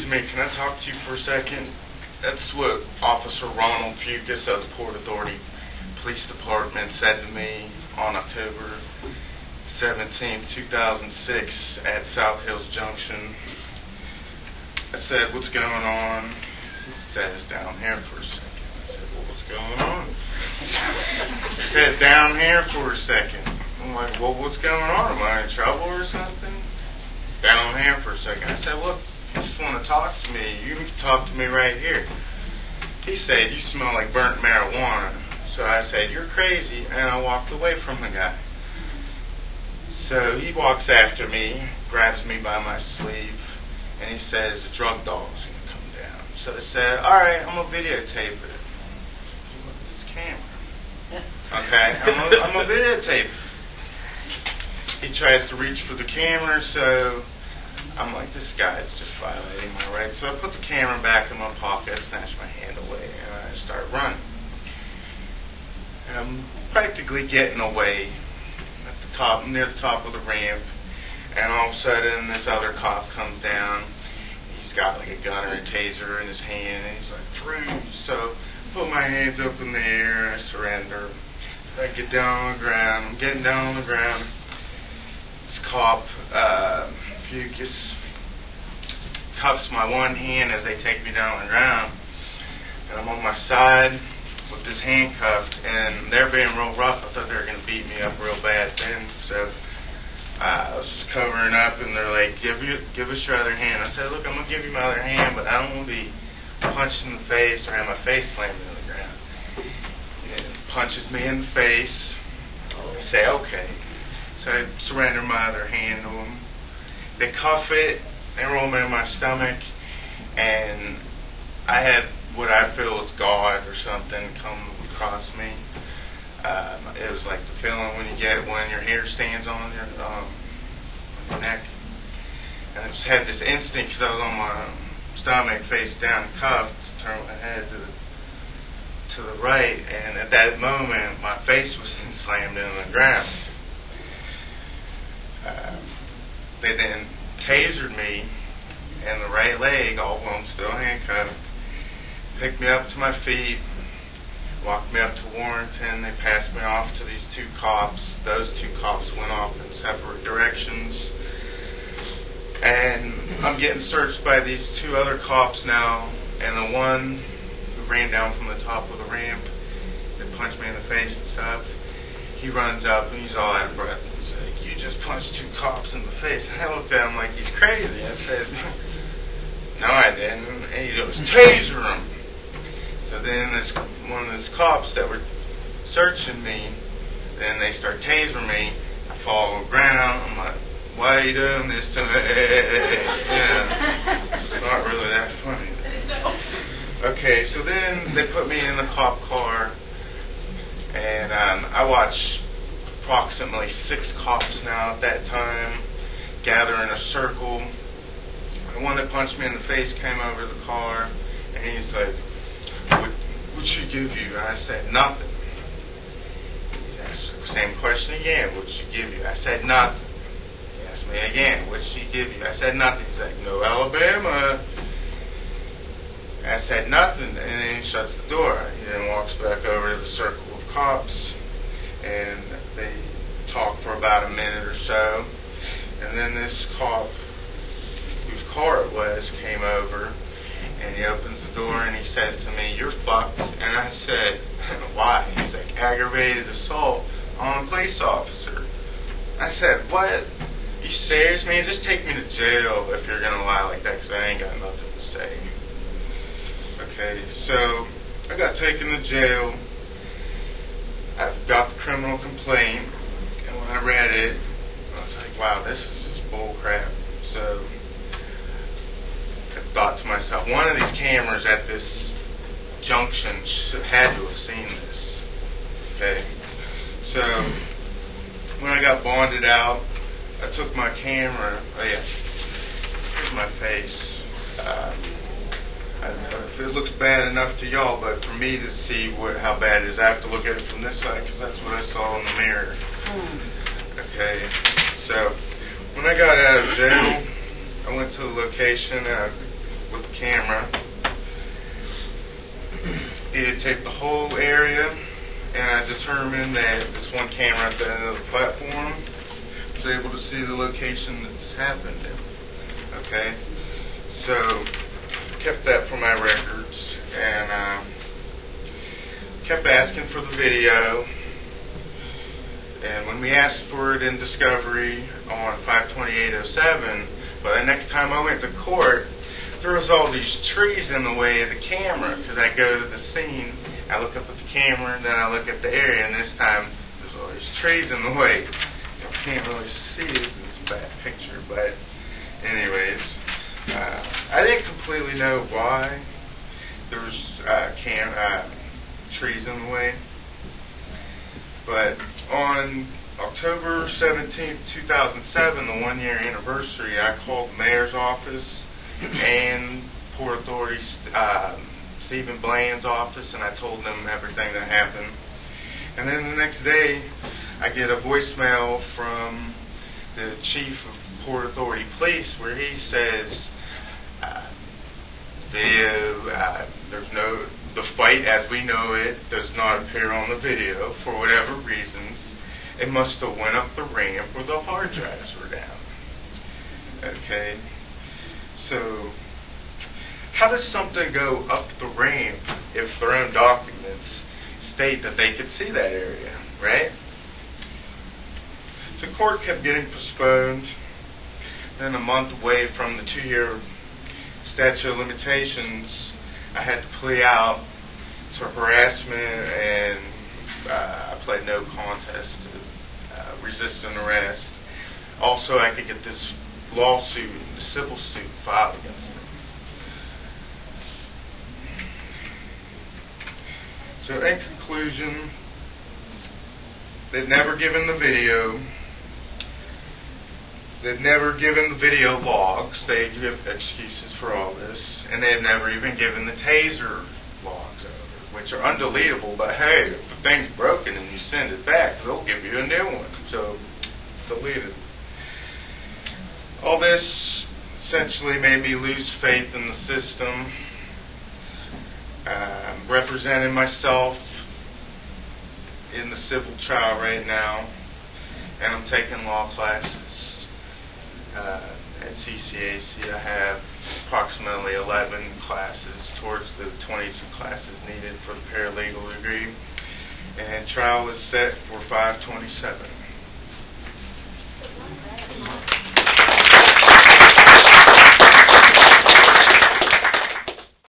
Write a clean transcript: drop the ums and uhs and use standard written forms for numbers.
Excuse me, can I talk to you for a second? That's what Officer Ronald Fucus of the Port Authority Police Department said to me on October 17, 2006 at South Hills Junction. I said, what's going on? He says, down here for a second. I said, well, what's going on? He said, down here for a second. I'm like, well, what's going on? Am I in trouble or something? Down here for a second. I said, look, you just want to talk to me. You can talk to me right here. He said, you smell like burnt marijuana. So I said, you're crazy, and I walked away from the guy. So he walks after me, grabs me by my sleeve, and he says, the drug dog's going to come down. So I said, all right, I'm going to videotape it. Look at this camera. Okay, I'm going to videotape it. He tries to reach for the camera, so I'm like, this guy's just violating my rights. So I put the camera back in my pocket, snatch my hand away, and I start running. And I'm practically getting away at the top, near the top of the ramp, and all of a sudden this other cop comes down. He's got like a gun or a taser in his hand, and he's like, freeze. So I put my hands up in the air, I surrender. I get down on the ground. I'm getting down on the ground. This cop, Fucus, cuffs my one hand as they take me down on the ground, and I'm on my side with this handcuffed, and they're being real rough. I thought they were going to beat me up real bad then, so I was just covering up, and they're like, give us your other hand. I said, look, I'm going to give you my other hand, but I don't want to be punched in the face or have my face slammed into the ground. And punches me in the face. I say, okay. So I surrender my other hand to them. They cuff it, they roll me in my stomach, and I had what I feel is God or something come across me. It was like the feeling when you get when your hair stands on your neck. And I just had this instinct, because I was on my stomach, face down, cuffed, to turn my head to the right, and at that moment, my face was slammed into the ground. They then tasered me in the right leg, all while I'm still handcuffed, picked me up to my feet, walked me up to Warrenton. They passed me off to these two cops. Those two cops went off in separate directions. And I'm getting searched by these two other cops now, and the one who ran down from the top of the ramp that punched me in the face and stuff, he runs up and he's all out of breath. He's like, you just punched two cops in the face. And I looked at him like he's crazy. I said, no, I didn't. And he goes, taser him. So then one of those cops that were searching me, then they start tasering me. I fall on the ground. I'm like, why are you doing this to me? Yeah, it's not really that funny. Okay, so then they put me in the cop car, and I watched approximately 6 cops now at that time gather in a circle. The one that punched me in the face came over to the car, and he's like, what'd she give you? And I said, nothing. He asked the same question again, what'd she give you? I said, nothing. He asked me again, what'd she give you? I said, nothing. He's like, no, Alabama. I said, nothing. And then he shuts the door. He then walks back over to the circle of cops, and they talk for about a minute or so. And then this cop, whose car it was, came over, and he opens the door and he says to me, you're fucked. And I said, why? He's like, aggravated assault on a police officer. I said, what? You serious, man? Just take me to jail if you're going to lie like that, because I ain't got nothing to say. Okay, so I got taken to jail. I got the criminal complaint, and when I read it, I was like, wow, this is just bull crap. So I thought to myself, one of these cameras at this junction had to have seen this. Okay, so when I got bonded out, I took my camera. Oh yeah, here's my face. I don't know if it looks bad enough to y'all, but for me to see how bad it is, I have to look at it from this side, because that's what I saw in the mirror. Okay, so when I got out of jail, I went to the location, and I with the camera. Videotaped the whole area, and I determined that this one camera at the end of the platform was able to see the location that this happened in. Okay? So, kept that for my records, and kept asking for the video. And when we asked for it in discovery on 5/28/07, but the next time I went to court, there was all these trees in the way of the camera, because I go to the scene, I look up at the camera, and then I look at the area, and this time there's all these trees in the way. You can't really see it in this bad picture, but anyways, I didn't completely know why there was trees in the way. But on October 17th, 2007, the one-year anniversary, I called the mayor's office and Port Authority Stephen Bland's office, and I told them everything that happened. And then the next day, I get a voicemail from the chief of Port Authority Police where he says, the fight as we know it does not appear on the video for whatever reasons. It must have went up the ramp where the hard drives were down. Okay, so how does something go up the ramp if their own documents state that they could see that area, right? The court kept getting postponed. Then a month away from the 2-year statute of limitations, I had to plea out to harassment, and I pled no contest to resisting arrest. Also, I could get this lawsuit, the civil suit, filed against me. So, in conclusion, they've never given the video. They've never given the video logs. They give excuses for all this. And they've never even given the taser logs over, which are undeletable. But hey, if the thing's broken and you send it back, they'll give you a new one. So, delete it. All this essentially made me lose faith in the system. I'm representing myself in the civil trial right now, and I'm taking law classes. At CCAC, I have approximately 11 classes towards the 22 classes needed for the paralegal degree, and trial is set for 5/27.